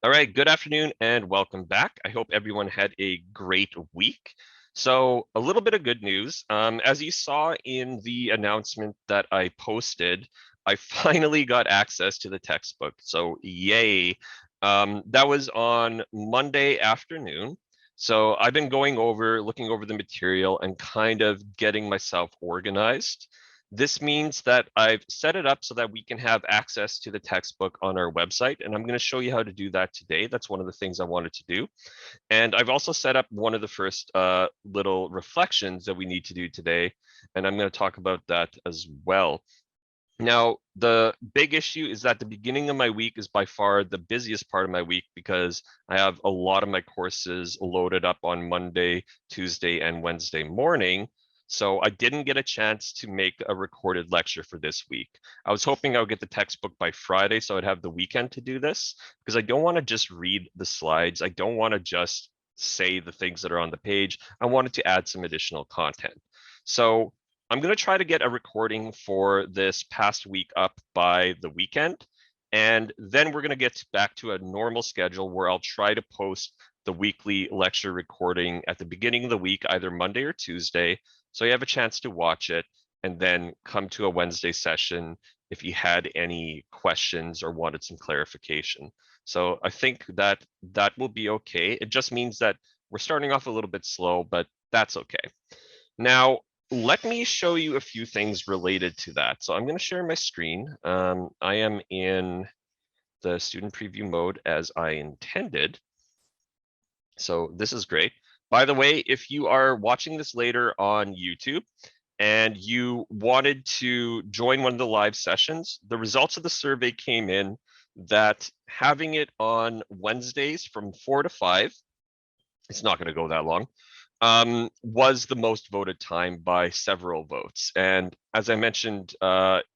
All right, good afternoon and welcome back. I hope everyone had a great week. So, a little bit of good news. As you saw in the announcement that I posted, I finally got access to the textbook. So, yay. That was on Monday afternoon. So, I've been looking over the material and kind of getting myself organized. This means that I've set it up so that we can have access to the textbook on our website, and I'm going to show you how to do that today. That's one of the things I wanted to do. And I've also set up one of the first little reflections that we need to do today, and I'm going to talk about that as well. Now, the big issue is that the beginning of my week is by far the busiest part of my week because I have a lot of my courses loaded up on Monday, Tuesday, and Wednesday morning. So I didn't get a chance to make a recorded lecture for this week. I was hoping I would get the textbook by Friday so I'd have the weekend to do this because I don't want to just read the slides. I don't want to just say the things that are on the page. I wanted to add some additional content. So I'm going to try to get a recording for this past week up by the weekend. And then we're going to get back to a normal schedule where I'll try to post the weekly lecture recording at the beginning of the week, either Monday or Tuesday. So you have a chance to watch it and then come to a Wednesday session if you had any questions or wanted some clarification. So I think that that will be okay. It just means that we're starting off a little bit slow, but that's okay. Now, let me show you a few things related to that. So I'm going to share my screen. I am in the student preview mode as I intended. So this is great. By the way, if you are watching this later on YouTube and you wanted to join one of the live sessions, the results of the survey came in that having it on Wednesdays from 4 to 5, it's not going to go that long, was the most voted time by several votes. And as I mentioned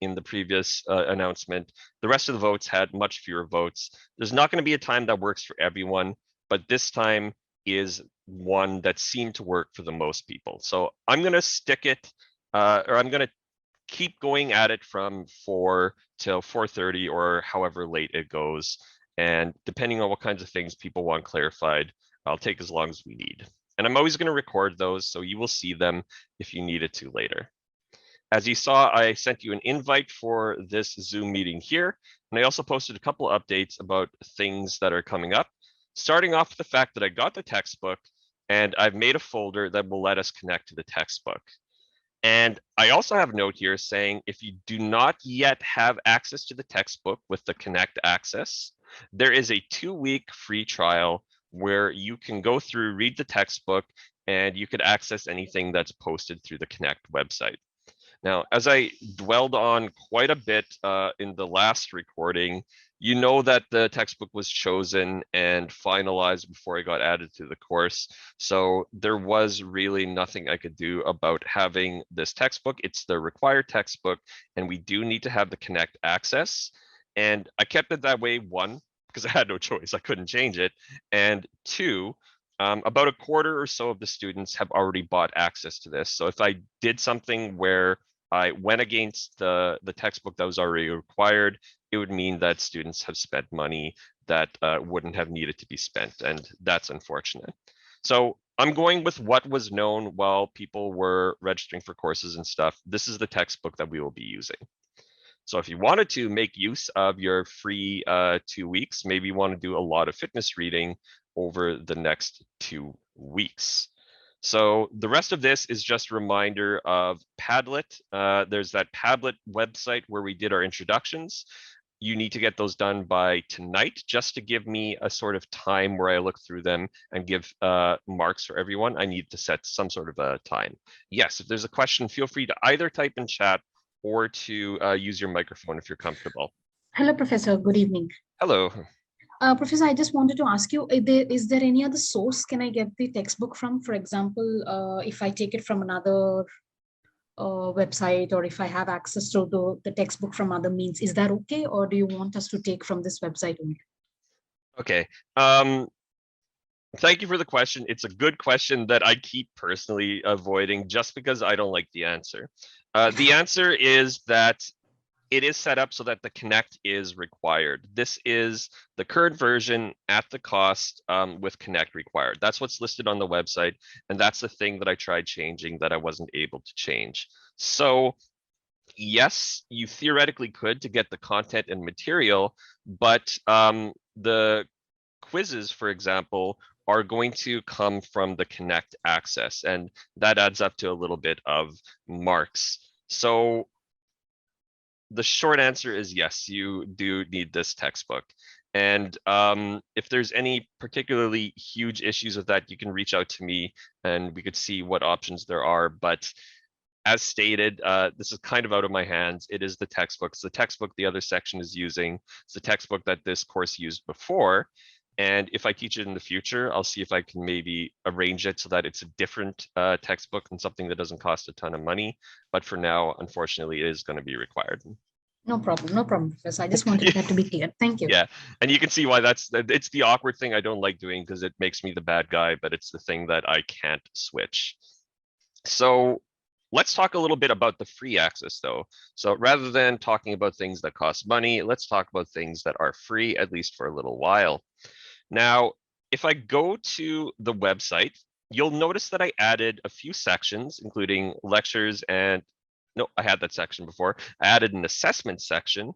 in the previous announcement, the rest of the votes had much fewer votes. There's not going to be a time that works for everyone, but this time is one that seemed to work for the most people. So I'm going to stick it, or I'm going to keep going at it from 4 till 4:30 or however late it goes. And depending on what kinds of things people want clarified, I'll take as long as we need. And I'm always going to record those, so you will see them if you need it to later. As you saw, I sent you an invite for this Zoom meeting here, and I also posted a couple of updates about things that are coming up, starting off with the fact that I got the textbook, and I've made a folder that will let us connect to the textbook. And I also have a note here saying if you do not yet have access to the textbook with the Connect access, there is a 2-week free trial where you can go through, read the textbook, and you could access anything that's posted through the Connect website. Now, as I dwelled on quite a bit in the last recording, you know that the textbook was chosen and finalized before I got added to the course. So there was really nothing I could do about having this textbook. It's the required textbook, and we do need to have the Connect access. And I kept it that way, one, because I had no choice. I couldn't change it. And two, about a quarter or so of the students have already bought access to this. So if I did something where I went against the textbook that was already required, it would mean that students have spent money that wouldn't have needed to be spent, and that's unfortunate. So I'm going with what was known while people were registering for courses and stuff. This is the textbook that we will be using. So if you wanted to make use of your free 2 weeks, maybe you want to do a lot of fitness reading over the next 2 weeks. So the rest of this is just a reminder of Padlet. There's that Padlet website where we did our introductions. You need to get those done by tonight, just to give me a sort of time where I look through them and give marks for everyone. I need to set some sort of a time. Yes, if there's a question, feel free to either type in chat or to use your microphone if you're comfortable. Hello, Professor. Good evening. Hello. Professor, I just wanted to ask you, is there any other source can I get the textbook from? For example, if I take it from another website, or if I have access to the textbook from other means, is that okay? Or do you want us to take from this website only? Okay. Thank you for the question. It's a good question that I keep personally avoiding just because I don't like the answer. The answer is that it is set up so that the Connect is required. This is the current version at the cost with Connect required. That's what's listed on the website, and that's the thing that I tried changing that I wasn't able to change. So yes, you theoretically could to get the content and material, but the quizzes, for example, are going to come from the Connect access, and that adds up to a little bit of marks. So the short answer is yes, you do need this textbook. And if there's any particularly huge issues with that, you can reach out to me and we could see what options there are. But as stated, this is kind of out of my hands. It is the textbook. It's the textbook the other section is using. It's the textbook that this course used before. And if I teach it in the future, I'll see if I can maybe arrange it so that it's a different textbook and something that doesn't cost a ton of money. But for now, unfortunately, it is going to be required. No problem. No problem, Professor. I just wanted Yeah. that to be clear. Thank you. Yeah, and you can see why it's the awkward thing I don't like doing because it makes me the bad guy, but it's the thing that I can't switch. So let's talk a little bit about the free access though. So rather than talking about things that cost money, let's talk about things that are free, at least for a little while. Now, if I go to the website, you'll notice that I added a few sections, including lectures and, no, I had that section before. I added an assessment section,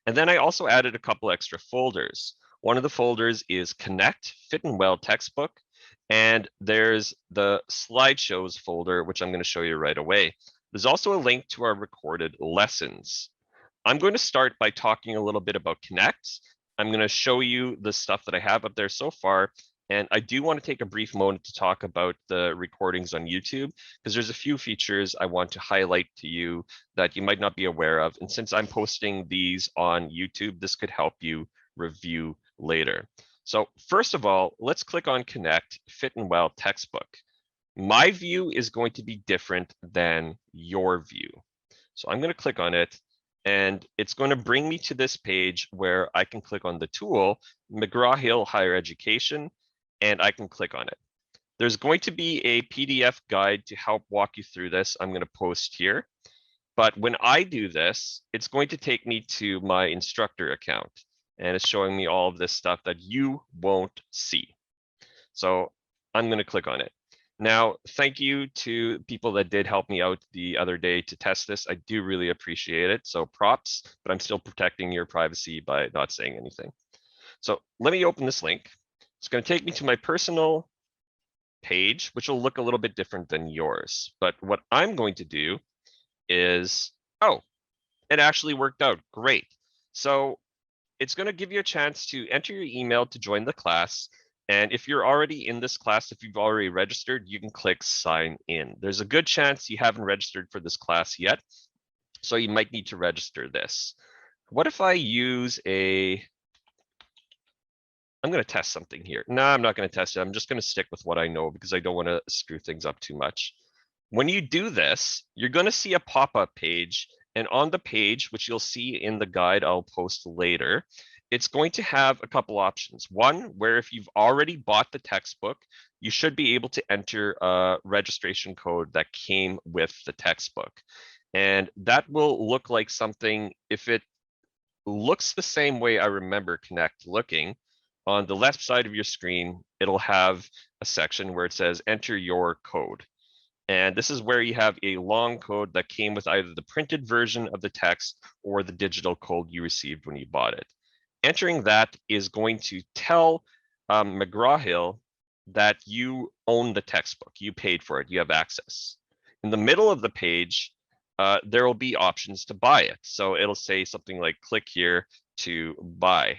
and then I also added a couple extra folders. One of the folders is Connect Fit and Well Textbook, and there's the slideshows folder, which I'm going to show you right away. There's also a link to our recorded lessons. I'm going to start by talking a little bit about Connect. I'm going to show you the stuff that I have up there so far. And I do want to take a brief moment to talk about the recordings on YouTube, because there's a few features I want to highlight to you that you might not be aware of. And since I'm posting these on YouTube, this could help you review later. So first of all, let's click on Connect Fit and Well Textbook. My view is going to be different than your view. So I'm going to click on it, and it's going to bring me to this page where I can click on the tool, McGraw-Hill Higher Education, and I can click on it. There's going to be a PDF guide to help walk you through this. I'm going to post here. But when I do this, it's going to take me to my instructor account, and it's showing me all of this stuff that you won't see. So I'm going to click on it. Now, thank you to people that did help me out the other day to test this. I do really appreciate it. So props, but I'm still protecting your privacy by not saying anything. So let me open this link. It's going to take me to my personal page, which will look a little bit different than yours. But what I'm going to do is, oh, it actually worked out. Great. So it's going to give you a chance to enter your email to join the class. And if you're already in this class, if you've already registered, you can click sign in. There's a good chance you haven't registered for this class yet, so you might need to register this. What if I use I'm going to test something here. No, I'm not going to test it. I'm just going to stick with what I know because I don't want to screw things up too much. When you do this, you're going to see a pop-up page, and on the page, which you'll see in the guide I'll post later, it's going to have a couple options. One, where if you've already bought the textbook, you should be able to enter a registration code that came with the textbook. And that will look like something, if it looks the same way I remember Connect looking, on the left side of your screen, it'll have a section where it says enter your code. And this is where you have a long code that came with either the printed version of the text or the digital code you received when you bought it. Entering that is going to tell McGraw-Hill that you own the textbook, you paid for it, you have access. In the middle of the page, there will be options to buy it. So it'll say something like click here to buy.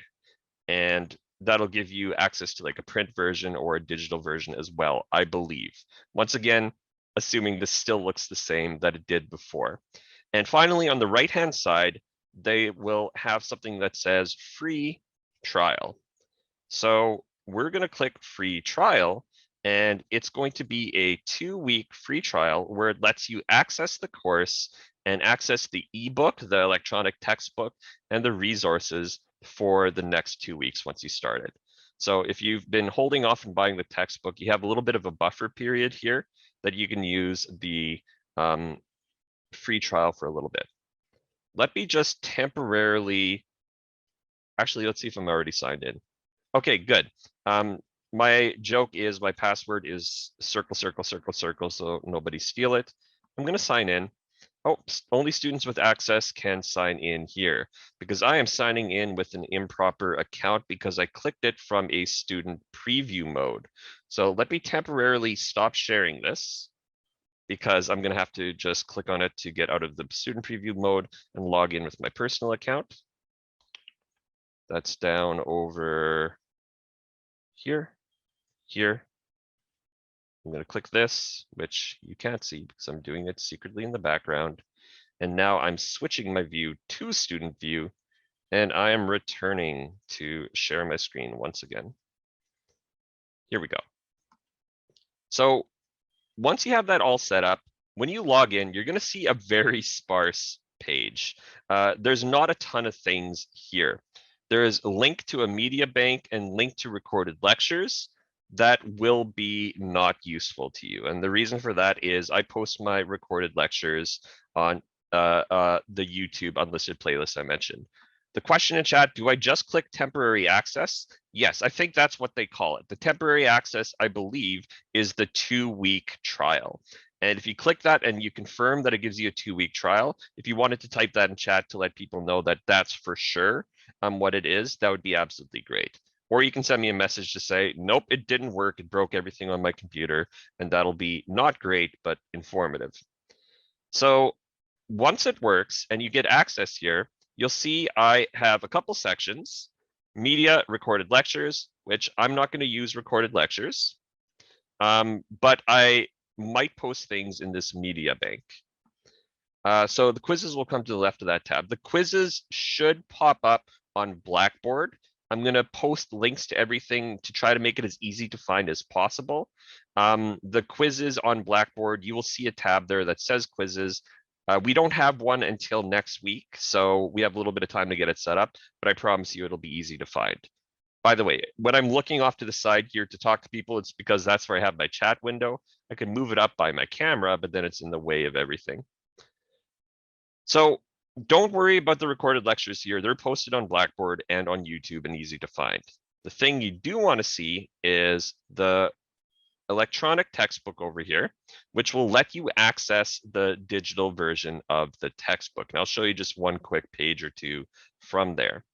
And that'll give you access to like a print version or a digital version as well, I believe. Once again, assuming this still looks the same that it did before. And finally, on the right-hand side, they will have something that says free trial. So we're going to click free trial, and it's going to be a 2-week free trial where it lets you access the course and access the ebook, the electronic textbook, and the resources for the next 2 weeks once you start it. So if you've been holding off and buying the textbook, you have a little bit of a buffer period here that you can use the free trial for a little bit. let me just temporarily, actually, let's see if I'm already signed in. Okay, good. My joke is my password is circle, circle, circle, circle, so nobody steal it. I'm gonna sign in. Oh, only students with access can sign in here because I am signing in with an improper account because I clicked it from a student preview mode. So let me temporarily stop sharing this because I'm gonna have to just click on it to get out of the student preview mode and log in with my personal account. That's down over here, here. I'm gonna click this, which you can't see because I'm doing it secretly in the background. And now I'm switching my view to student view, and I am returning to share my screen once again. Here we go. So once you have that all set up, when you log in, you're going to see a very sparse page. There's not a ton of things here. There is a link to a media bank and link to recorded lectures that will be not useful to you. And the reason for that is I post my recorded lectures on the YouTube unlisted playlist I mentioned. The question in chat, do I just click temporary access? Yes, I think that's what they call it. The temporary access, I believe, is the 2-week trial. And if you click that and you confirm that it gives you a 2-week trial, if you wanted to type that in chat to let people know that that's for sure what it is, that would be absolutely great. Or you can send me a message to say, nope, it didn't work. It broke everything on my computer. And that'll be not great, but informative. So once it works and you get access here, you'll see I have a couple sections, media, recorded lectures, which I'm not going to use recorded lectures, but I might post things in this media bank. So the quizzes will come to the left of that tab. The quizzes should pop up on Blackboard. I'm going to post links to everything to try to make it as easy to find as possible. The quizzes on Blackboard, you will see a tab there that says quizzes. We don't have one until next week, so we have a little bit of time to get it set up, but I promise you it'll be easy to find. By the way, when I'm looking off to the side here to talk to people, it's because that's where I have my chat window. I can move it up by my camera, but then it's in the way of everything. So don't worry about the recorded lectures here. They're posted on Blackboard and on YouTube and easy to find. The thing you do want to see is the electronic textbook over here, which will let you access the digital version of the textbook. And I'll show you just one quick page or two from there.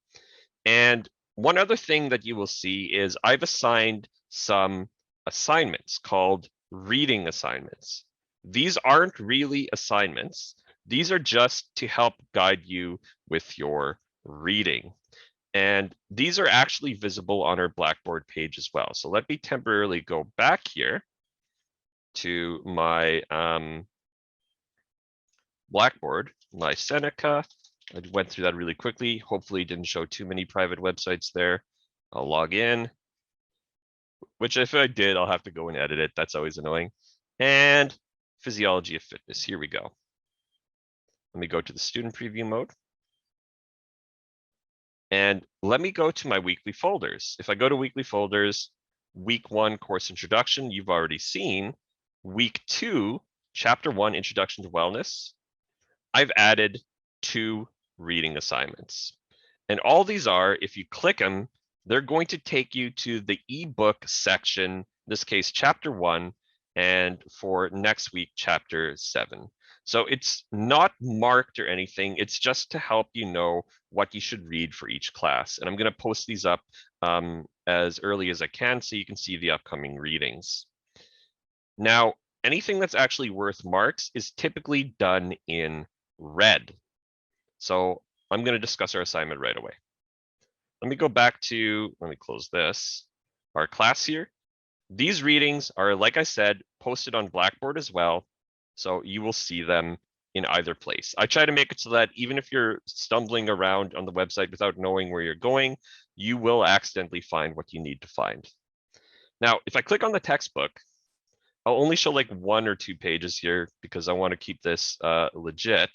And one other thing that you will see is I've assigned some assignments called reading assignments. These aren't really assignments. These are just to help guide you with your reading. And these are actually visible on our Blackboard page as well. So let me temporarily go back here to my Blackboard, my Seneca. I went through that really quickly. Hopefully didn't show too many private websites there. I'll log in, which if I did, I'll have to go and edit it. That's always annoying. And physiology of fitness. Here we go. Let me go to the student preview mode. And let me go to my weekly folders. If I go to weekly folders, week 1 course introduction, you've already seen. Week 2, chapter 1, introduction to wellness. I've added 2 reading assignments. And all these are, if you click them, they're going to take you to the ebook section, in this case, chapter 1, and for next week, chapter 7. So it's not marked or anything. It's just to help you know what you should read for each class. And I'm going to post these up as early as I can so you can see the upcoming readings. Now, anything that's actually worth marks is typically done in red. So I'm going to discuss our assignment right away. Let me go back to, let me close this, our class here. These readings are, like I said, posted on Blackboard as well. So you will see them in either place. I try to make it so that even if you're stumbling around on the website without knowing where you're going, you will accidentally find what you need to find. Now, if I click on the textbook, I'll only show like 1 or 2 pages here because I want to keep this legit.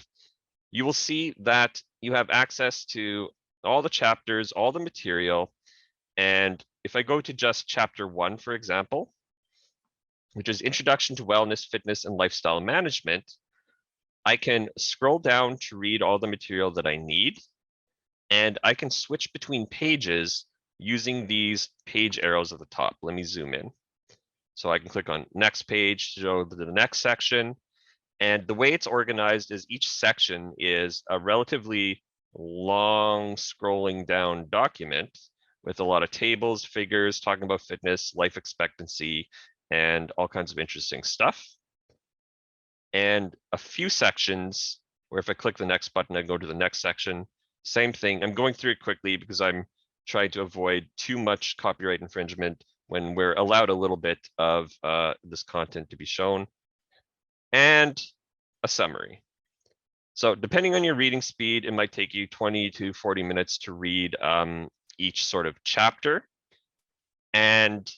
You will see that you have access to all the chapters, all the material. And if I go to just chapter 1, for example, which is Introduction to Wellness, Fitness, and Lifestyle Management, I can scroll down to read all the material that I need, and I can switch between pages using these page arrows at the top. Let me zoom in. So I can click on next page to go to the next section. And the way it's organized is each section is a relatively long scrolling down document with a lot of tables, figures, talking about fitness, life expectancy, and all kinds of interesting stuff. And a few sections where if I click the next button, I go to the next section. Same thing. I'm going through it quickly because I'm trying to avoid too much copyright infringement when we're allowed a little bit of this content to be shown. And a summary. So depending on your reading speed, it might take you 20 to 40 minutes to read each sort of chapter. And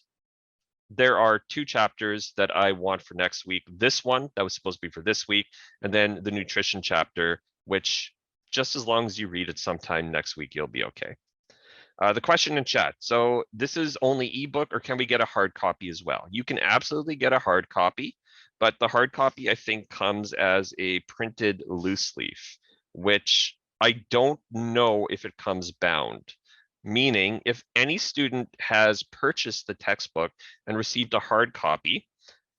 there are 2 chapters that I want for next week. This one that was supposed to be for this week, and then the nutrition chapter, which just as long as you read it sometime next week, you'll be okay. The question in chat. So this is only ebook, or can we get a hard copy as well? You can absolutely get a hard copy, but the hard copy I think comes as a printed loose leaf, which I don't know if it comes bound. Meaning, if any student has purchased the textbook and received a hard copy,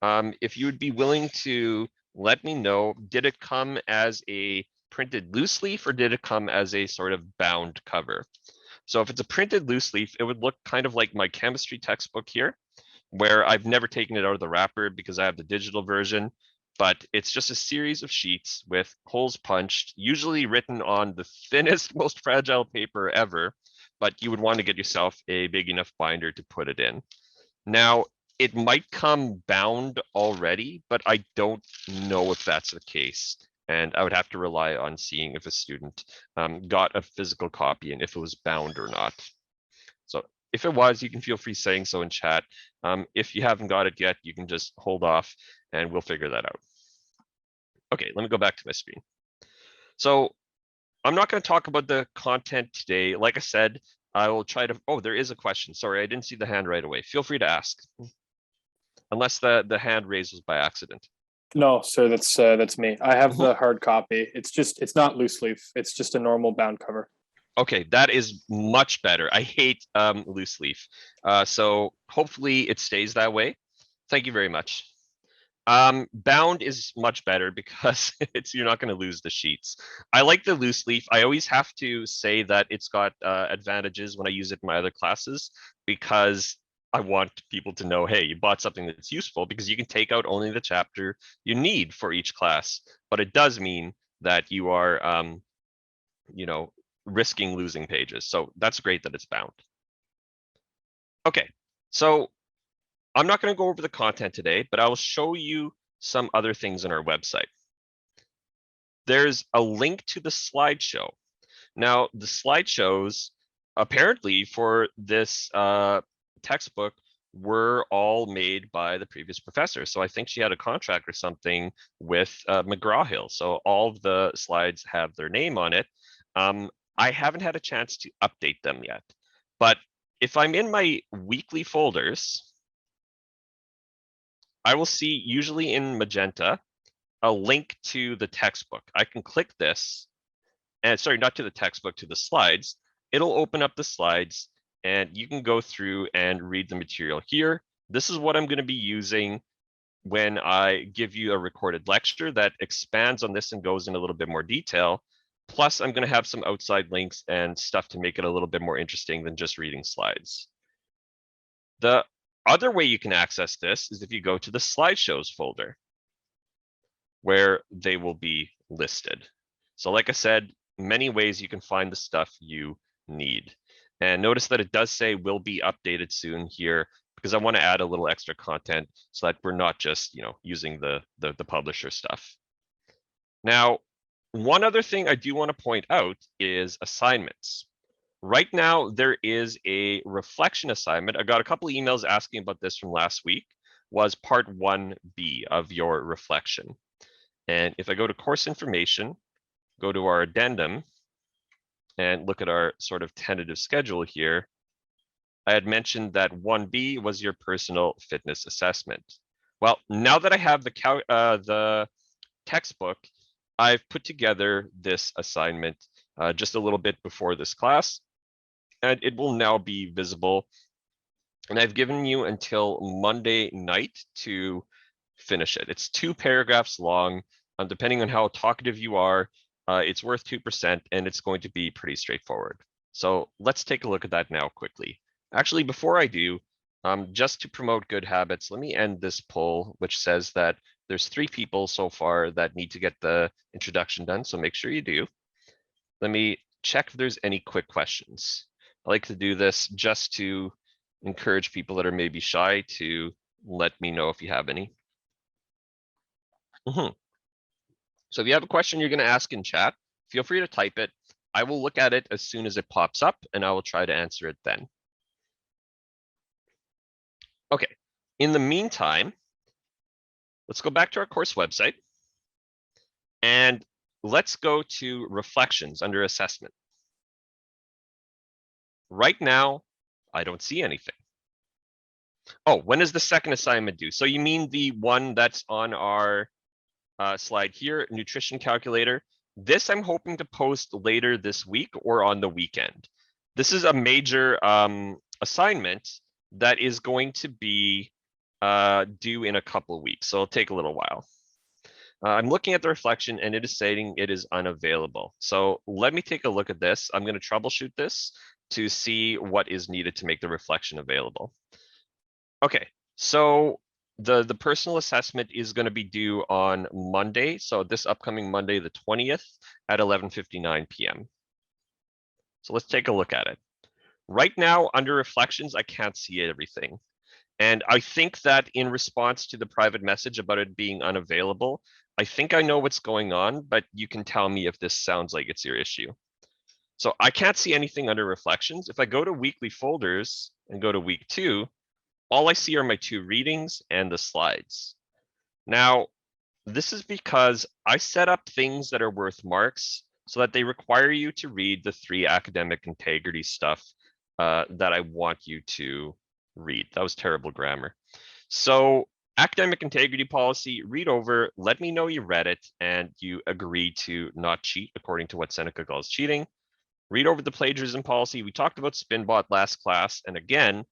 if you would be willing to let me know, did it come as a printed loose leaf or did it come as a sort of bound cover? So if it's a printed loose leaf, it would look kind of like my chemistry textbook here, where I've never taken it out of the wrapper because I have the digital version, but it's just a series of sheets with holes punched, usually written on the thinnest, most fragile paper ever, but you would want to get yourself a big enough binder to put it in. Now, it might come bound already, but I don't know if that's the case. And I would have to rely on seeing if a student got a physical copy and if it was bound or not. So if it was, you can feel free saying so in chat. If you haven't got it yet, you can just hold off and we'll figure that out. Okay, let me go back to my screen. So I'm not going to talk about the content today. Like I said, I will try to, oh, there is a question. Sorry, I didn't see the hand right away. Feel free to ask. Unless the hand raised was by accident. No, sir, that's me. I have the hard copy. It's not loose leaf. It's just a normal bound cover. Okay, that is much better. I hate loose leaf. So hopefully it stays that way. Thank you very much. Bound is much better because you're not going to lose the sheets. I like the loose leaf. I always have to say that it's got advantages when I use it in my other classes because I want people to know, hey, you bought something that's useful because you can take out only the chapter you need for each class. But it does mean that you are, risking losing pages. So that's great that it's bound. Okay, so I'm not going to go over the content today, but I will show you some other things on our website. There's a link to the slideshow. Now, the slideshows, apparently for this textbook, were all made by the previous professor. So I think she had a contract or something with McGraw-Hill. So all of the slides have their name on it. I haven't had a chance to update them yet. But if I'm in my weekly folders, I will see, usually in magenta, a link to the textbook. I can click this, and sorry, not to the textbook, to the slides. It'll open up the slides, and you can go through and read the material here. This is what I'm going to be using when I give you a recorded lecture that expands on this and goes in a little bit more detail. Plus, I'm going to have some outside links and stuff to make it a little bit more interesting than just reading slides. The other way you can access this is if you go to the slideshows folder, where they will be listed. So like I said, many ways you can find the stuff you need. And notice that it does say will be updated soon here, because I want to add a little extra content so that we're not just using the publisher stuff. Now, one other thing I do want to point out is assignments. Right now, there is a reflection assignment. I got a couple of emails asking about this from last week, was part 1B of your reflection. And if I go to course information, go to our addendum, and look at our sort of tentative schedule here, I had mentioned that 1B was your personal fitness assessment. Well, now that I have the textbook, I've put together this assignment just a little bit before this class, and it will now be visible. And I've given you until Monday night to finish it. It's 2 paragraphs long. Depending on how talkative you are, it's worth 2%, and it's going to be pretty straightforward. So let's take a look at that now quickly. Actually, before I do, just to promote good habits, let me end this poll, which says that there's 3 people so far that need to get the introduction done, so make sure you do. Let me check if there's any quick questions. I like to do this just to encourage people that are maybe shy to let me know if you have any. So if you have a question you're going to ask in chat, feel free to type it. I will look at it as soon as it pops up, and I will try to answer it then. Okay, in the meantime, let's go back to our course website, and let's go to reflections under assessment. Right now, I don't see anything. Oh, when is the second assignment due? So you mean the one that's on our slide here, nutrition calculator. This I'm hoping to post later this week or on the weekend. This is a major assignment that is going to be due in a couple of weeks, so it'll take a little while. I'm looking at the reflection and it is saying it is unavailable. So let me take a look at this. I'm going to troubleshoot this to see what is needed to make the reflection available. Okay, so the personal assessment is going to be due on Monday. So this upcoming Monday, the 20th at 11:59 p.m. So let's take a look at it. Right now, under reflections, I can't see everything. And I think that in response to the private message about it being unavailable, I think I know what's going on, but you can tell me if this sounds like it's your issue. So I can't see anything under reflections. If I go to weekly folders and go to week 2, all I see are my 2 readings and the slides. Now, this is because I set up things that are worth marks so that they require you to read the 3 academic integrity stuff that I want you to read. That was terrible grammar. So academic integrity policy, read over, let me know you read it and you agree to not cheat according to what Seneca calls cheating. Read over the plagiarism policy. We talked about SpinBot last class, and again,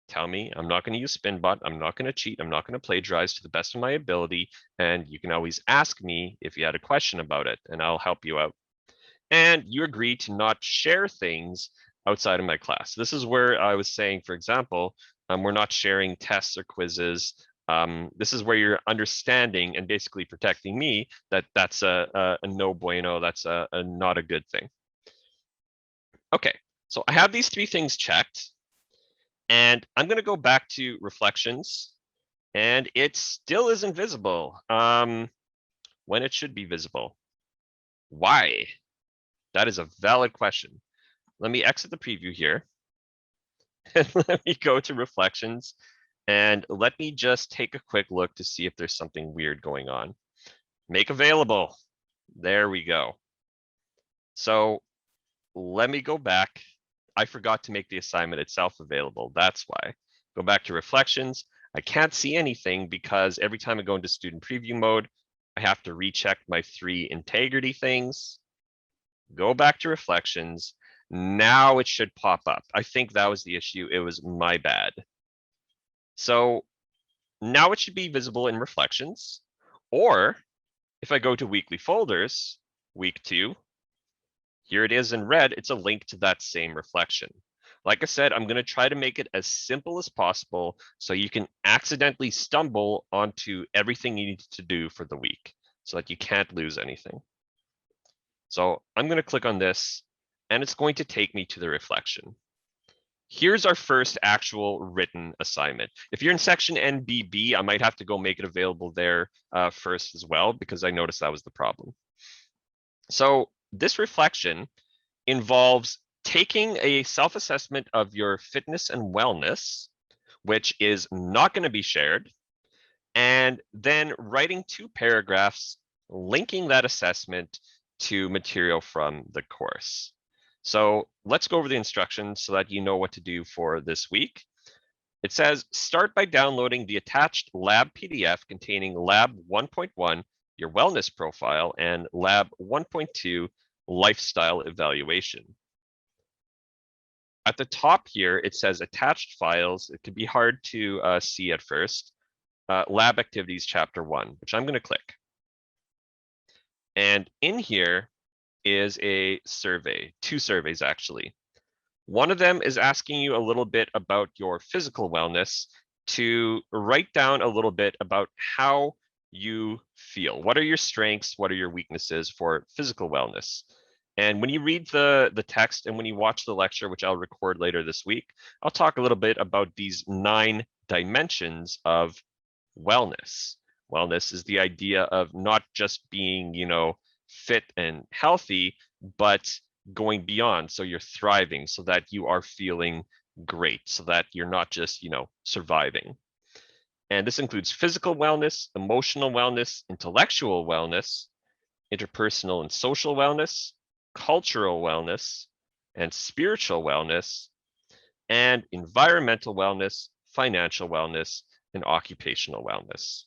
tell me I'm not going to use SpinBot, I'm not going to cheat, I'm not going to plagiarize to the best of my ability, and you can always ask me if you had a question about it, and I'll help you out. And you agree to not share things outside of my class. This is where I was saying, for example, we're not sharing tests or quizzes. This is where you're understanding and basically protecting me that that's a no bueno, that's a not a good thing. Okay, so I have these 3 things checked. And I'm going to go back to reflections, and it still isn't visible when it should be visible. Why? That is a valid question. Let me exit the preview here. And let me go to reflections, and let me just take a quick look to see if there's something weird going on. Make available. There we go. So let me go back. I forgot to make the assignment itself available. That's why. Go back to reflections. I can't see anything because every time I go into student preview mode, I have to recheck my 3 integrity things. Go back to reflections. Now it should pop up. I think that was the issue. It was my bad. So now it should be visible in reflections. Or if I go to weekly folders, week 2, here it is in red, it's a link to that same reflection. Like I said, I'm going to try to make it as simple as possible so you can accidentally stumble onto everything you need to do for the week so that you can't lose anything. So I'm going to click on this, and it's going to take me to the reflection. Here's our first actual written assignment. If you're in section NBB, I might have to go make it available there first as well, because I noticed that was the problem. So this reflection involves taking a self-assessment of your fitness and wellness, which is not going to be shared, and then writing 2 paragraphs linking that assessment to material from the course. So let's go over the instructions so that you know what to do for this week. It says, start by downloading the attached lab PDF containing lab 1.1 your wellness profile, and Lab 1.2 lifestyle evaluation. At the top here, it says attached files. It can be hard to see at first. Lab activities chapter 1, which I'm going to click. And in here is a survey, 2 surveys actually. One of them is asking you a little bit about your physical wellness, to write down a little bit about how you feel. What are your strengths? What are your weaknesses for physical wellness? And when you read the text and when you watch the lecture, which I'll record later this week, I'll talk a little bit about these 9 dimensions of wellness. Wellness is the idea of not just being, fit and healthy, but going beyond. So you're thriving, so that you are feeling great, so that you're not just, surviving. And this includes physical wellness, emotional wellness, intellectual wellness, interpersonal and social wellness, cultural wellness, and spiritual wellness, and environmental wellness, financial wellness, and occupational wellness.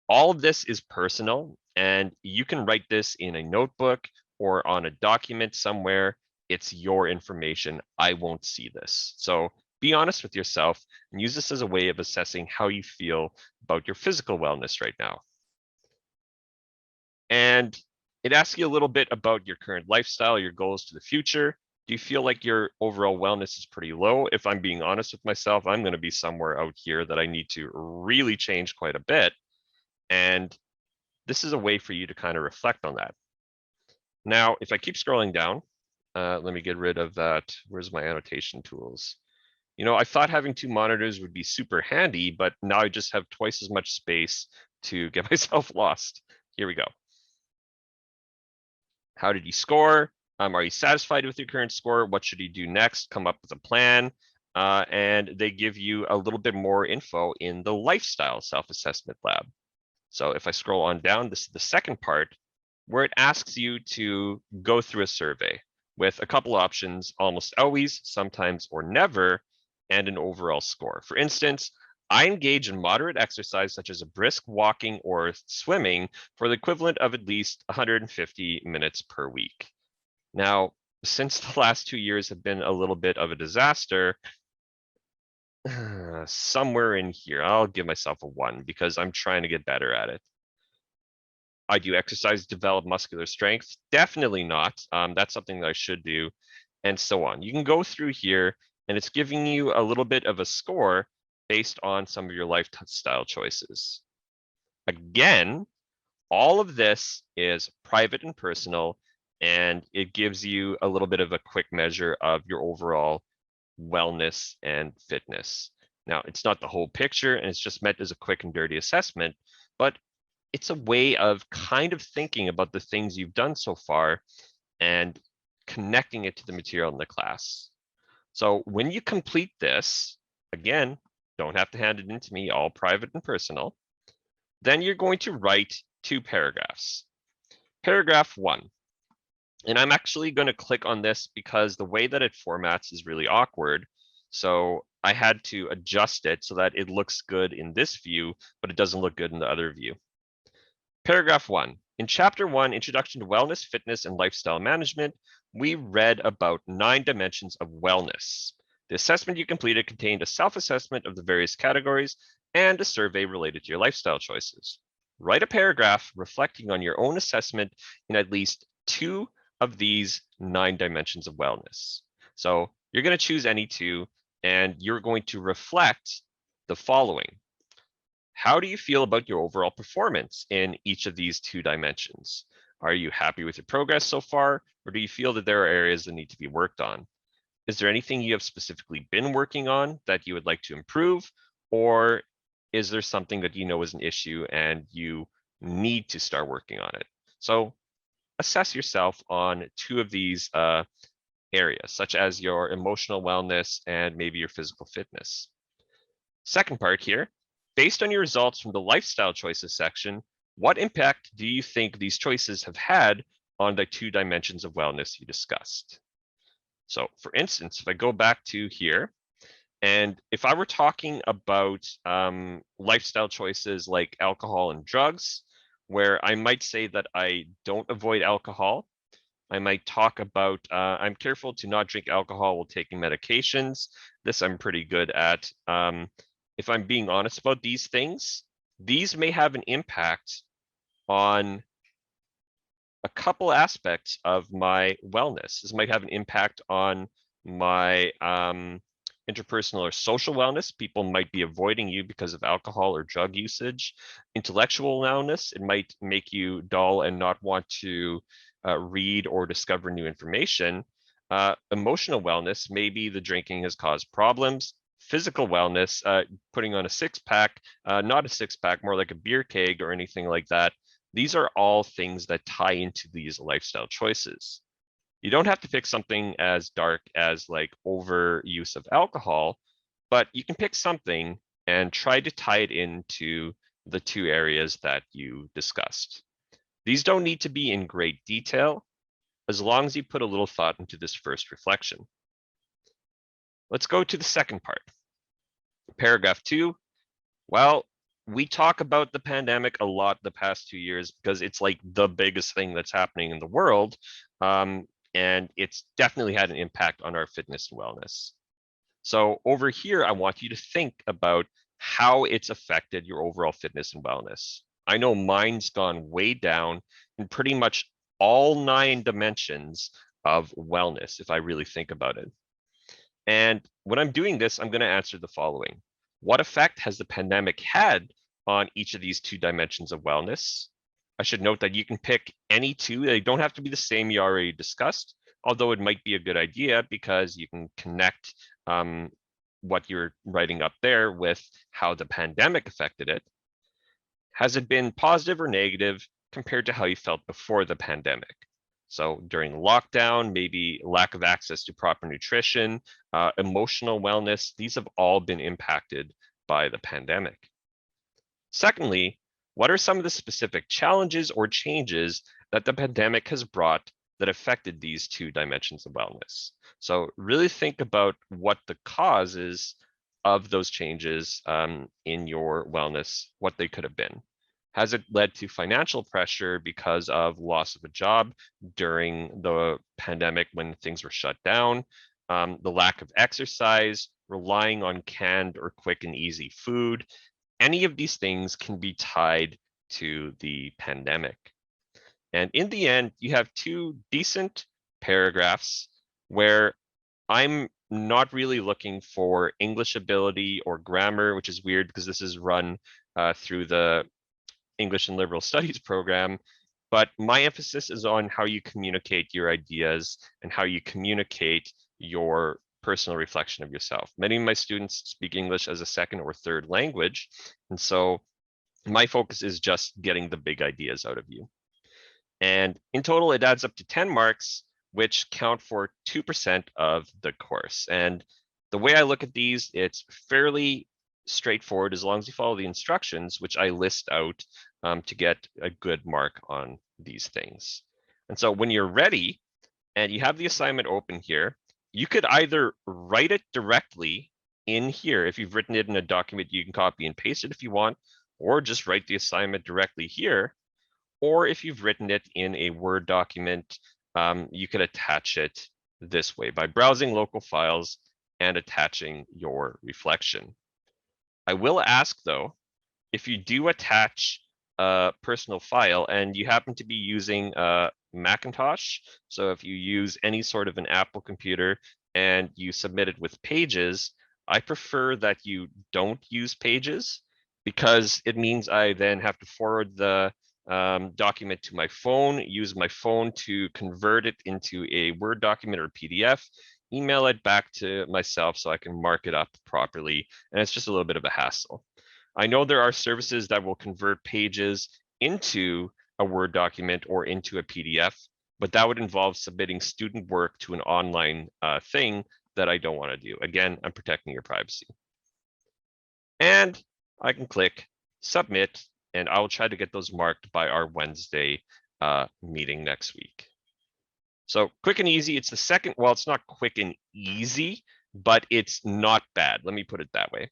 All of this is personal, and you can write this in a notebook or on a document somewhere. It's your information. I won't see this. So be honest with yourself and use this as a way of assessing how you feel about your physical wellness right now. And it asks you a little bit about your current lifestyle, your goals to the future. Do you feel like your overall wellness is pretty low? If I'm being honest with myself, I'm going to be somewhere out here that I need to really change quite a bit. And this is a way for you to kind of reflect on that. Now, if I keep scrolling down, let me get rid of that. Where's my annotation tools? I thought having 2 monitors would be super handy, but now I just have twice as much space to get myself lost. Here we go. How did you score? Are you satisfied with your current score? What should you do next? Come up with a plan. And they give you a little bit more info in the lifestyle self-assessment lab. So if I scroll on down, this is the second part, where it asks you to go through a survey with a couple options: almost always, sometimes, or never, and an overall score. For instance, I engage in moderate exercise such as a brisk walking or swimming for the equivalent of at least 150 minutes per week. Now, since the last 2 years have been a little bit of a disaster, somewhere in here, I'll give myself a 1 because I'm trying to get better at it. I do exercise to develop muscular strength? Definitely not. That's something that I should do, and so on. You can go through here, and it's giving you a little bit of a score based on some of your lifestyle choices. Again, all of this is private and personal, and it gives you a little bit of a quick measure of your overall wellness and fitness. Now, it's not the whole picture, and it's just meant as a quick and dirty assessment, but it's a way of kind of thinking about the things you've done so far and connecting it to the material in the class. So when you complete this, again, don't have to hand it in to me, all private and personal, then you're going to write 2 paragraphs. Paragraph 1. And I'm actually going to click on this because the way that it formats is really awkward. So I had to adjust it so that it looks good in this view, but it doesn't look good in the other view. Paragraph 1. In Chapter 1, Introduction to Wellness, Fitness, and Lifestyle Management, we read about 9 dimensions of wellness. The assessment you completed contained a self-assessment of the various categories and a survey related to your lifestyle choices. Write a paragraph reflecting on your own assessment in at least 2 of these 9 dimensions of wellness. So you're going to choose any 2, and you're going to reflect the following. How do you feel about your overall performance in each of these 2 dimensions? Are you happy with your progress so far, or do you feel that there are areas that need to be worked on? Is there anything you have specifically been working on that you would like to improve, or is there something that you know is an issue and you need to start working on it? So assess yourself on 2 of these areas, such as your emotional wellness and maybe your physical fitness. Second part here, based on your results from the lifestyle choices section, what impact do you think these choices have had on the 2 dimensions of wellness you discussed? So for instance, if I go back to here, and if I were talking about lifestyle choices like alcohol and drugs, where I might say that I don't avoid alcohol. I might talk about I'm careful to not drink alcohol while taking medications. This I'm pretty good at. If I'm being honest about these things, these may have an impact on a couple aspects of my wellness. This might have an impact on my interpersonal or social wellness. People might be avoiding you because of alcohol or drug usage. Intellectual wellness, it might make you dull and not want to read or discover new information. Emotional wellness, maybe the drinking has caused problems. Physical wellness, putting on a six-pack, not a six-pack, more like a beer keg or anything like that. These are all things that tie into these lifestyle choices. You don't have to pick something as dark as like overuse of alcohol, but you can pick something and try to tie it into the two areas that you discussed. These don't need to be in great detail, as long as you put a little thought into this first reflection. Let's go to the second part. Paragraph 2. Well, we talk about the pandemic a lot the past 2 years because it's like the biggest thing that's happening in the world. And it's definitely had an impact on our fitness and wellness. So over here, I want you to think about how it's affected your overall fitness and wellness. I know mine's gone way down in pretty much all 9 dimensions of wellness, if I really think about it. And when I'm doing this, I'm going to answer the following. What effect has the pandemic had on each of these 2 dimensions of wellness? I should note that you can pick any 2. They don't have to be the same you already discussed, although it might be a good idea because you can connect what you're writing up there with how the pandemic affected it. Has it been positive or negative compared to how you felt before the pandemic? So during lockdown, maybe lack of access to proper nutrition, emotional wellness, these have all been impacted by the pandemic. Secondly, what are some of the specific challenges or changes that the pandemic has brought that affected these 2 dimensions of wellness? So really think about what the causes of those changes in your wellness, what they could have been. Has it led to financial pressure because of loss of a job during the pandemic when things were shut down? The lack of exercise, relying on canned or quick and easy food. Any of these things can be tied to the pandemic. And in the end, you have 2 decent paragraphs where I'm not really looking for English ability or grammar, which is weird because this is run through the English and Liberal Studies program, but my emphasis is on how you communicate your ideas and how you communicate your personal reflection of yourself. Many of my students speak English as a second or third language, and so my focus is just getting the big ideas out of you. And in total, it adds up to 10 marks, which count for 2% of the course. And the way I look at these, it's fairly straightforward as long as you follow the instructions, which I list out to get a good mark on these things. And so when you're ready and you have the assignment open here, you could either write it directly in here. If you've written it in a document, you can copy and paste it if you want, or just write the assignment directly here. Or if you've written it in a Word document, you could attach it this way by browsing local files and attaching your reflection. I will ask though, if you do attach a personal file and you happen to be using a Macintosh, so if you use any sort of an Apple computer and you submit it with Pages, I prefer that you don't use Pages because it means I then have to forward the document to my phone, use my phone to convert it into a Word document or PDF, email it back to myself so I can mark it up properly. And it's just a little bit of a hassle. I know there are services that will convert Pages into a Word document or into a PDF, but that would involve submitting student work to an online thing that I don't want to do. Again, I'm protecting your privacy. And I can click submit, and I'll try to get those marked by our Wednesday meeting next week. So quick and easy, it's the second, well, it's not quick and easy, but it's not bad. Let me put it that way.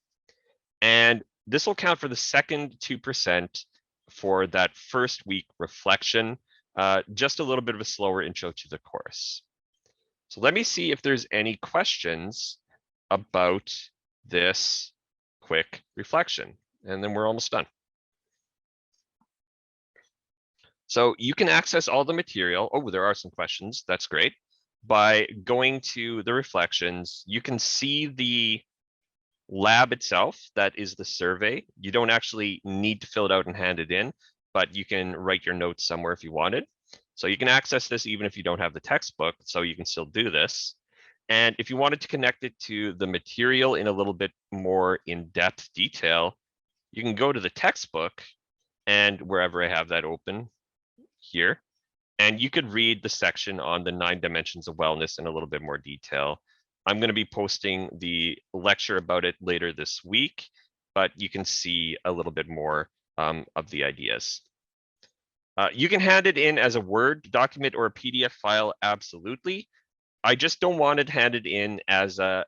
And this will count for the second 2%. for that first week reflection, just a little bit of a slower intro to the course. So let me see if there's any questions about this quick reflection, and then we're almost done. So you can access all the material. Oh, there are some questions. That's great. By going to the reflections, you can see the lab itself. That is the survey. You don't actually need to fill it out and hand it in, but you can write your notes somewhere if you wanted. So you can access this even if you don't have the textbook, so you can still do this. And if you wanted to connect it to the material in a little bit more in-depth detail, you can go to the textbook and wherever I have that open here, and you could read the section on the 9 dimensions of wellness in a little bit more detail. I'm going to be posting the lecture about it later this week, but you can see a little bit more of the ideas. You can hand it in as a Word document or a PDF file, absolutely. I just don't want it handed in as a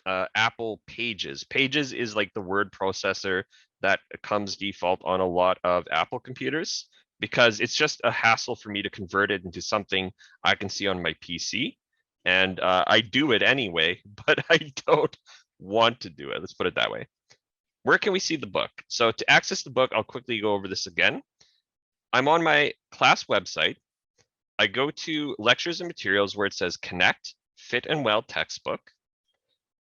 Apple Pages. Pages is like the word processor that comes default on a lot of Apple computers, because it's just a hassle for me to convert it into something I can see on my PC. And I do it anyway, but I don't want to do it. Let's put it that way. Where can we see the book? So to access the book, I'll quickly go over this again. I'm on my class website. I go to lectures and materials where it says Connect, Fit and Well textbook.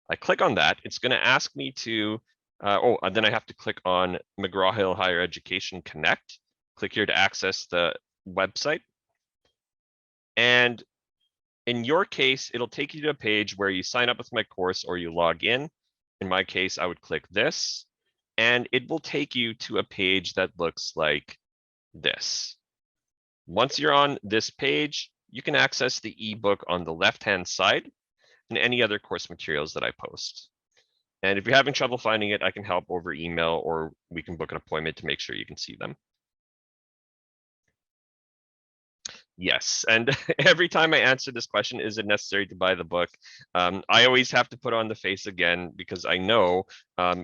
I click on that. It's going to ask me to, and then I have to click on McGraw-Hill Higher Education Connect. Click here to access the website. And in your case, it'll take you to a page where you sign up with my course or you log in. In my case, I would click this, and it will take you to a page that looks like this. Once you're on this page, you can access the ebook on the left-hand side and any other course materials that I post. And if you're having trouble finding it, I can help over email, or we can book an appointment to make sure you can see them. Yes, and every time I answer this question, is it necessary to buy the book? I always have to put on the face again, because I know,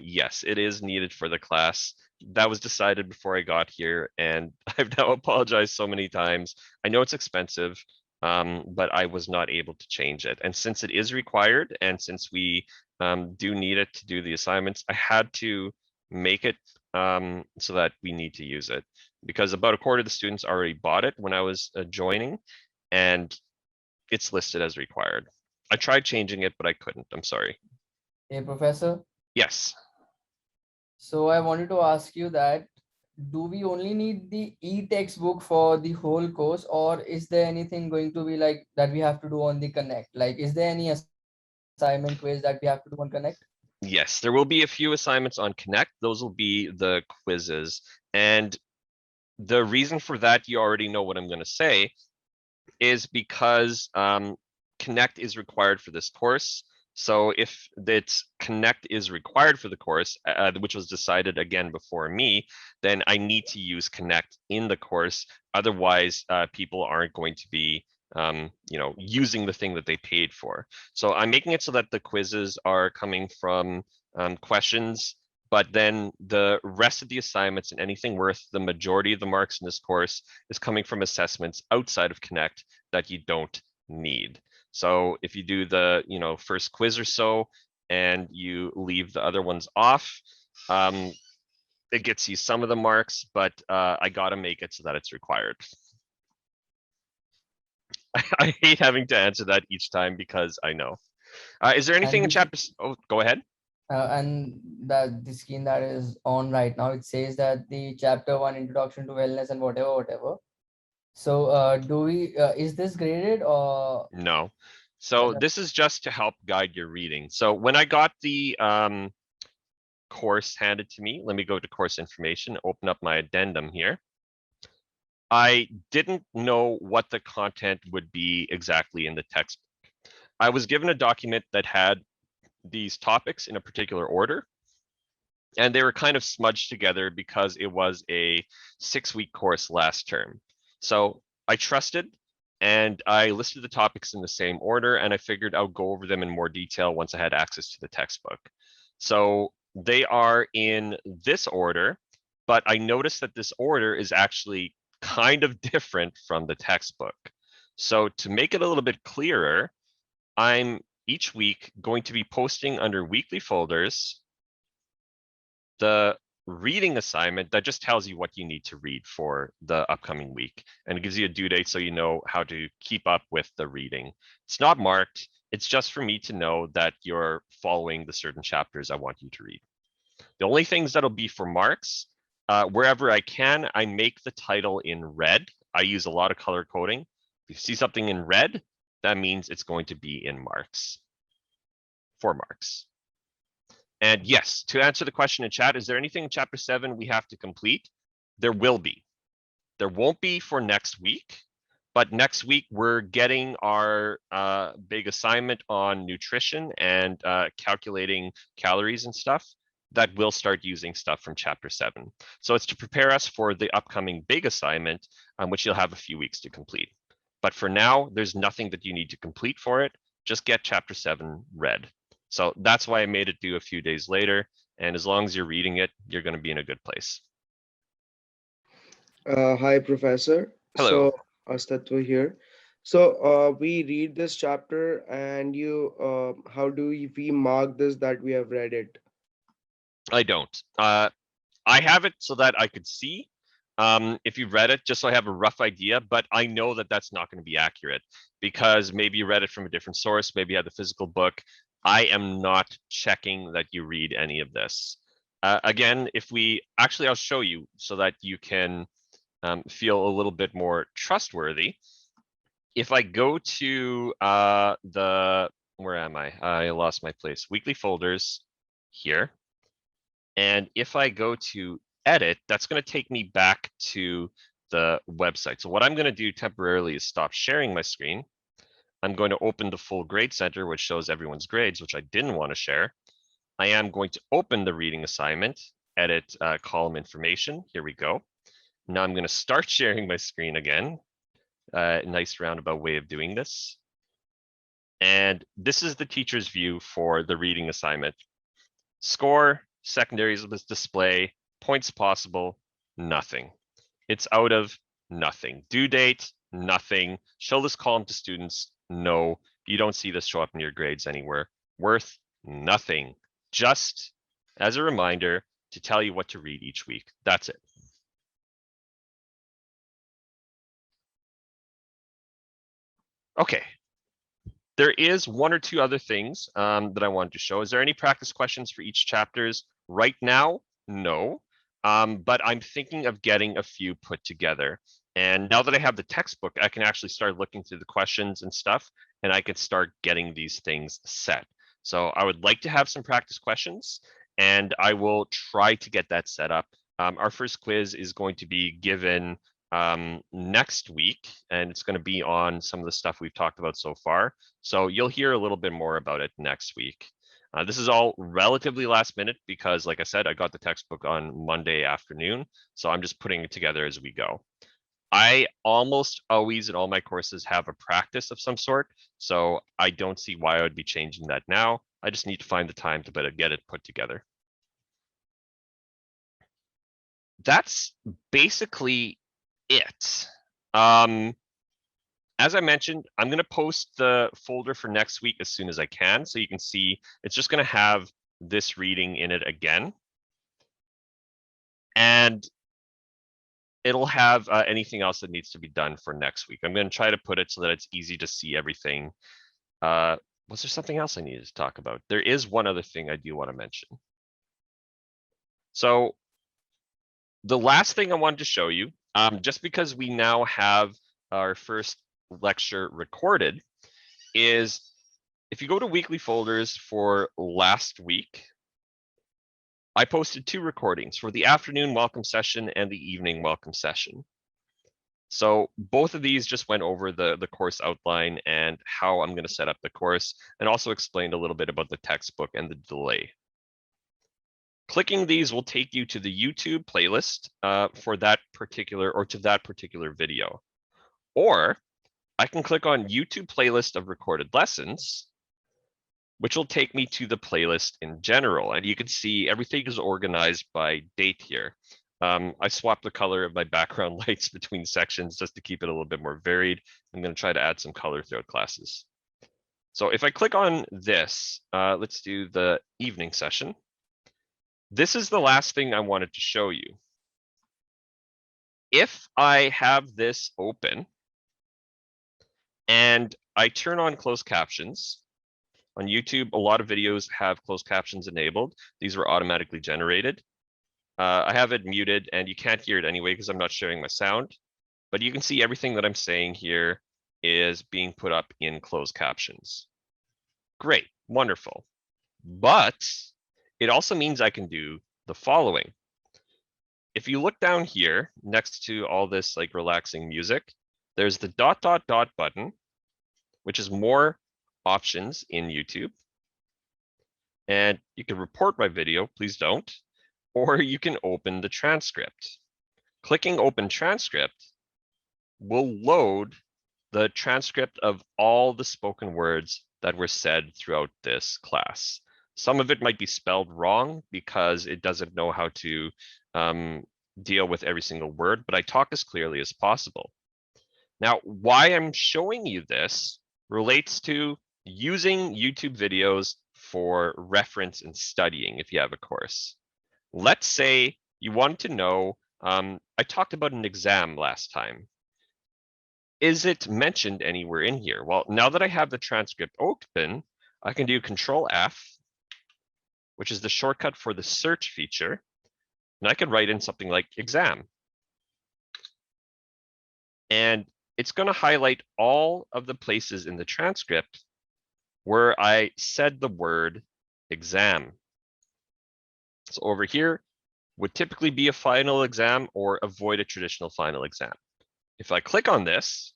yes, it is needed for the class. That was decided before I got here, and I've now apologized so many times. I know it's expensive, but I was not able to change it. And since it is required, and since we do need it to do the assignments, I had to make it so that we need to use it, because about a quarter of the students already bought it when I was joining, and it's listed as required. I tried changing it, but I couldn't. I'm sorry. Hey, Professor. Yes. So I wanted to ask you that, do we only need the e-textbook for the whole course, or is there anything going to be like that we have to do on the Connect? Like, is there any assignment quiz that we have to do on Connect? Yes, there will be a few assignments on Connect. Those will be the quizzes. And the reason for that, you already know what I'm going to say, is because Connect is required for this course. So if it's Connect is required for the course, which was decided again before me, then I need to use Connect in the course. Otherwise, people aren't going to be using the thing that they paid for. So I'm making it so that the quizzes are coming from questions, but then the rest of the assignments and anything worth the majority of the marks in this course is coming from assessments outside of Connect that you don't need. So if you do the first quiz or so and you leave the other ones off, it gets you some of the marks, but I gotta make it so that it's required. I hate having to answer that each time because I know. Is there anything in chapter? Oh, go ahead. And that the screen that is on right now, it says that the chapter 1 introduction to wellness and whatever. So do we is this graded or no? So this is just to help guide your reading. So when I got the course handed to me, let me go to course information, open up my addendum here. I didn't know what the content would be exactly in the textbook. I was given a document that had these topics in a particular order, and they were kind of smudged together because it was a 6-week course last term. So I trusted, and I listed the topics in the same order, and I figured I'll go over them in more detail once I had access to the textbook. So they are in this order, but I noticed that this order is actually kind of different from the textbook. So to make it a little bit clearer, I'm each week going to be posting under weekly folders the reading assignment that just tells you what you need to read for the upcoming week. And it gives you a due date so you know how to keep up with the reading. It's not marked. It's just for me to know that you're following the certain chapters I want you to read. The only things that'll be for marks, wherever I can, I make the title in red. I use a lot of color coding. If you see something in red, that means it's going to be in marks, 4 marks. And yes, to answer the question in chat, is there anything in chapter 7 we have to complete? There will be. There won't be for next week, but next week we're getting our big assignment on nutrition and calculating calories and stuff that will start using stuff from chapter 7. So it's to prepare us for the upcoming big assignment, which you'll have a few weeks to complete. But for now, there's nothing that you need to complete for it. Just get chapter 7 read. So that's why I made it due a few days later. And as long as you're reading it, you're going to be in a good place. Hi, Professor. Hello. So, Astatwa here. So, we read this chapter, and how do we mark this that we have read it? I don't. I have it so that I could see if you read it, just so I have a rough idea, but I know that that's not going to be accurate because maybe you read it from a different source, maybe you had the physical book. I am not checking that you read any of this. Again, I'll show you so that you can feel a little bit more trustworthy. If I go to where am I? I lost my place. Weekly folders here. And if I go to edit, that's going to take me back to the website. So what I'm going to do temporarily is stop sharing my screen. I'm going to open the full grade center, which shows everyone's grades, which I didn't want to share. I am going to open the reading assignment, edit column information. Here we go. Now I'm going to start sharing my screen again. Nice roundabout way of doing this. And this is the teacher's view for the reading assignment. Score, secondaries of this display, points possible, nothing. It's out of nothing. Due date, nothing. Show this column to students, no. You don't see this show up in your grades anywhere. Worth nothing. Just as a reminder to tell you what to read each week. That's it. Okay. There is 1 or 2 other things that I wanted to show. Is there any practice questions for each chapters right now? No, but I'm thinking of getting a few put together. And now that I have the textbook, I can actually start looking through the questions and stuff, and I can start getting these things set. So I would like to have some practice questions, and I will try to get that set up. Our first quiz is going to be given next week, and it's going to be on some of the stuff we've talked about so far. So you'll hear a little bit more about it next week. This is all relatively last minute because, like I said, I got the textbook on Monday afternoon. So I'm just putting it together as we go. I almost always in all my courses have a practice of some sort. So I don't see why I would be changing that now. I just need to find the time to get it put together. That's basically it. As I mentioned, I'm going to post the folder for next week as soon as I can. So you can see it's just going to have this reading in it again. And it'll have anything else that needs to be done for next week. I'm going to try to put it so that it's easy to see everything. Was there something else I needed to talk about? There is one other thing I do want to mention. So the last thing I wanted to show you, just because we now have our first lecture recorded, is if you go to weekly folders for last week, I posted 2 recordings for the afternoon welcome session and the evening welcome session. So both of these just went over the course outline and how I'm going to set up the course, and also explained a little bit about the textbook and the delay. Clicking these will take you to the YouTube playlist for that particular, or to that particular video. Or I can click on YouTube playlist of recorded lessons, which will take me to the playlist in general. And you can see everything is organized by date here. I swapped the color of my background lights between sections just to keep it a little bit more varied. I'm going to try to add some color throughout classes. So if I click on this, let's do the evening session. This is the last thing I wanted to show you. If I have this open and I turn on closed captions, on YouTube, a lot of videos have closed captions enabled. These were automatically generated. I have it muted and you can't hear it anyway because I'm not sharing my sound, but you can see everything that I'm saying here is being put up in closed captions. Great, wonderful. But it also means I can do the following. If you look down here next to all this like relaxing music, there's the ... button, which is more options in YouTube. And you can report my video, please don't, or you can open the transcript. Clicking open transcript will load the transcript of all the spoken words that were said throughout this class. Some of it might be spelled wrong because it doesn't know how to deal with every single word, but I talk as clearly as possible. Now, why I'm showing you this relates to using YouTube videos for reference and studying if you have a course. Let's say you want to know, I talked about an exam last time. Is it mentioned anywhere in here? Well, now that I have the transcript open, I can do Control F, which is the shortcut for the search feature. And I can write in something like exam. And it's going to highlight all of the places in the transcript where I said the word exam. So over here would typically be a final exam or avoid a traditional final exam. If I click on this,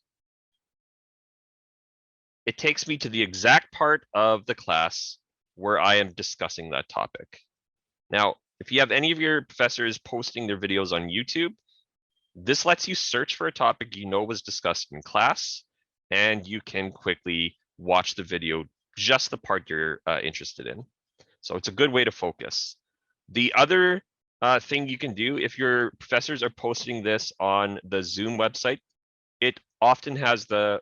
it takes me to the exact part of the class where I am discussing that topic. Now, if you have any of your professors posting their videos on YouTube, this lets you search for a topic you know was discussed in class, and you can quickly watch the video, just the part you're interested in. So it's a good way to focus. The other thing you can do, if your professors are posting this on the Zoom website, it often has the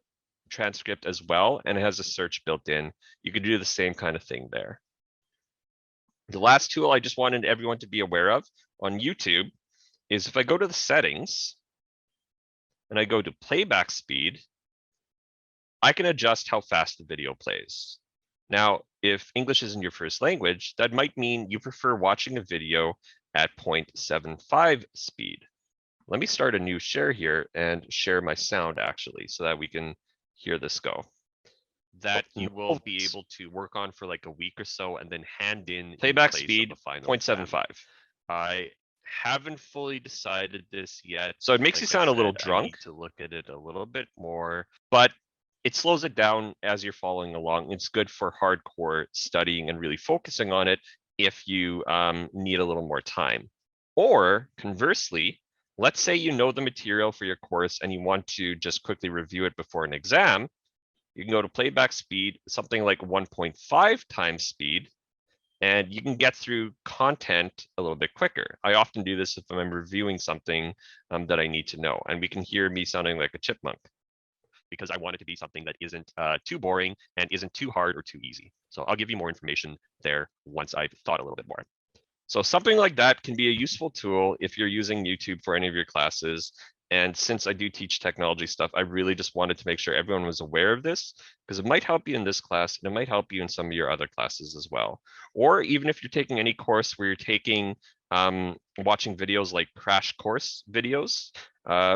transcript as well, and it has a search built in. You can do the same kind of thing there. The last tool I just wanted everyone to be aware of on YouTube is if I go to the settings and I go to playback speed, I can adjust how fast the video plays. Now, if English isn't your first language, that might mean you prefer watching a video at 0.75 speed. Let me start a new share here and share my sound actually, so that we can hear this go. That you will be able to work on for like a week or so and then hand in playback speed 0.75. I haven't fully decided this yet. So it makes you sound a little drunk. I need to look at it a little bit more, but it slows it down as you're following along. It's good for hardcore studying and really focusing on it if you need a little more time. Or conversely, let's say you know the material for your course and you want to just quickly review it before an exam. You can go to playback speed, something like 1.5 times speed, and you can get through content a little bit quicker. I often do this if I'm reviewing something that I need to know, and we can hear me sounding like a chipmunk because I want it to be something that isn't too boring and isn't too hard or too easy. So I'll give you more information there once I've thought a little bit more. So something like that can be a useful tool if you're using YouTube for any of your classes. And since I do teach technology stuff, I really just wanted to make sure everyone was aware of this because it might help you in this class and it might help you in some of your other classes as well. Or even if you're taking any course where you're taking watching videos like crash course videos,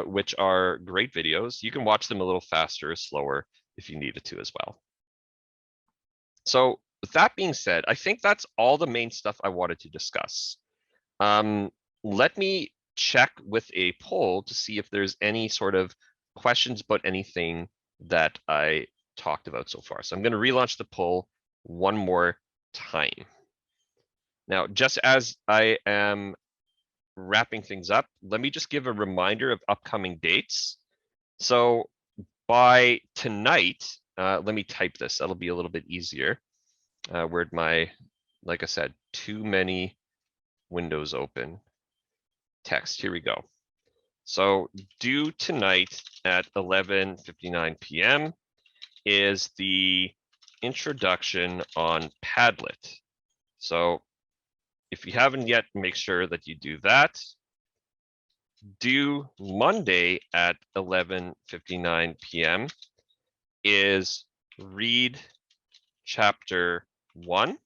which are great videos, you can watch them a little faster or slower if you needed to as well. So with that being said, I think that's all the main stuff I wanted to discuss. Let me check with a poll to see if there's any sort of questions about anything that I talked about so far. So I'm going to relaunch the poll one more time. Now, just as I am wrapping things up, let me just give a reminder of upcoming dates. So by tonight, let me type this. That'll be a little bit easier. Where'd my, like I said, too many windows open. text. Here we go. So due tonight at 11:59 p.m. is the introduction on Padlet. So if you haven't yet, make sure that you do that. Due Monday at 11:59 p.m. is read chapter 1.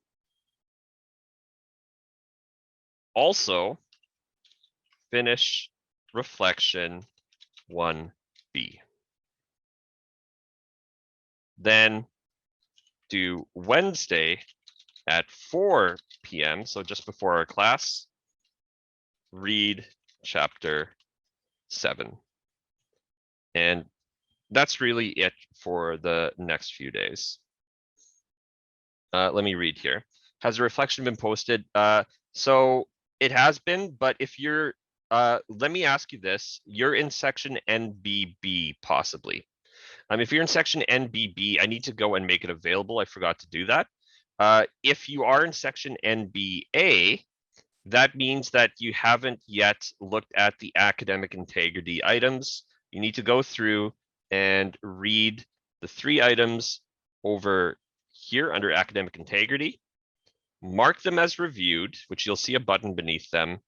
Also, finish reflection 1B. Then do Wednesday at 4 p.m., so just before our class, read chapter 7. And that's really it for the next few days. Let me read here. Has a reflection been posted? So it has been, but if you're, let me ask you this, you're in section NBB possibly. If you're in section NBB, I need to go and make it available. I forgot to do that. If you are in section NBA, that means that you haven't yet looked at the academic integrity items. You need to go through and read the 3 items over here under academic integrity, mark them as reviewed, which you'll see a button beneath them,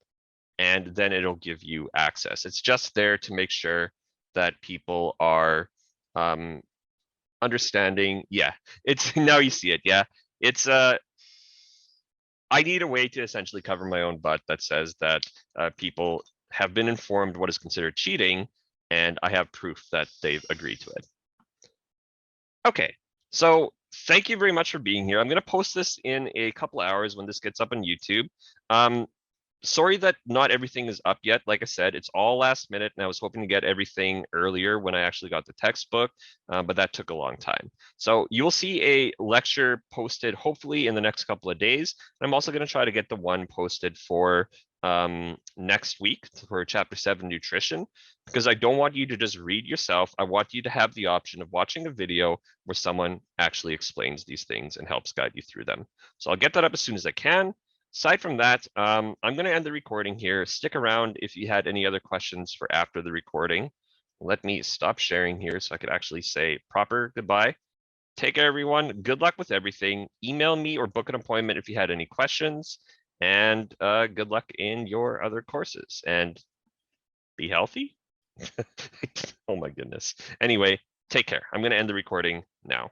and then it'll give you access. It's just there to make sure that people are understanding. Yeah, it's now you see it. Yeah, it's I need a way to essentially cover my own butt that says that people have been informed what is considered cheating, and I have proof that they've agreed to it. Okay, so thank you very much for being here. I'm going to post this in a couple hours when this gets up on YouTube. Sorry that not everything is up yet. Like I said, it's all last minute, and I was hoping to get everything earlier when I actually got the textbook, but that took a long time. So you will see a lecture posted hopefully in the next couple of days. I'm also going to try to get the one posted for next week for chapter 7 nutrition, because I don't want you to just read yourself. I want you to have the option of watching a video where someone actually explains these things and helps guide you through them. So I'll get that up as soon as I can. Aside from that, I'm going to end the recording here. Stick around if you had any other questions for after the recording. Let me stop sharing here so I could actually say proper goodbye. Take care, everyone. Good luck with everything. Email me or book an appointment if you had any questions. And good luck in your other courses. And be healthy. Oh my goodness. Anyway, take care. I'm going to end the recording now.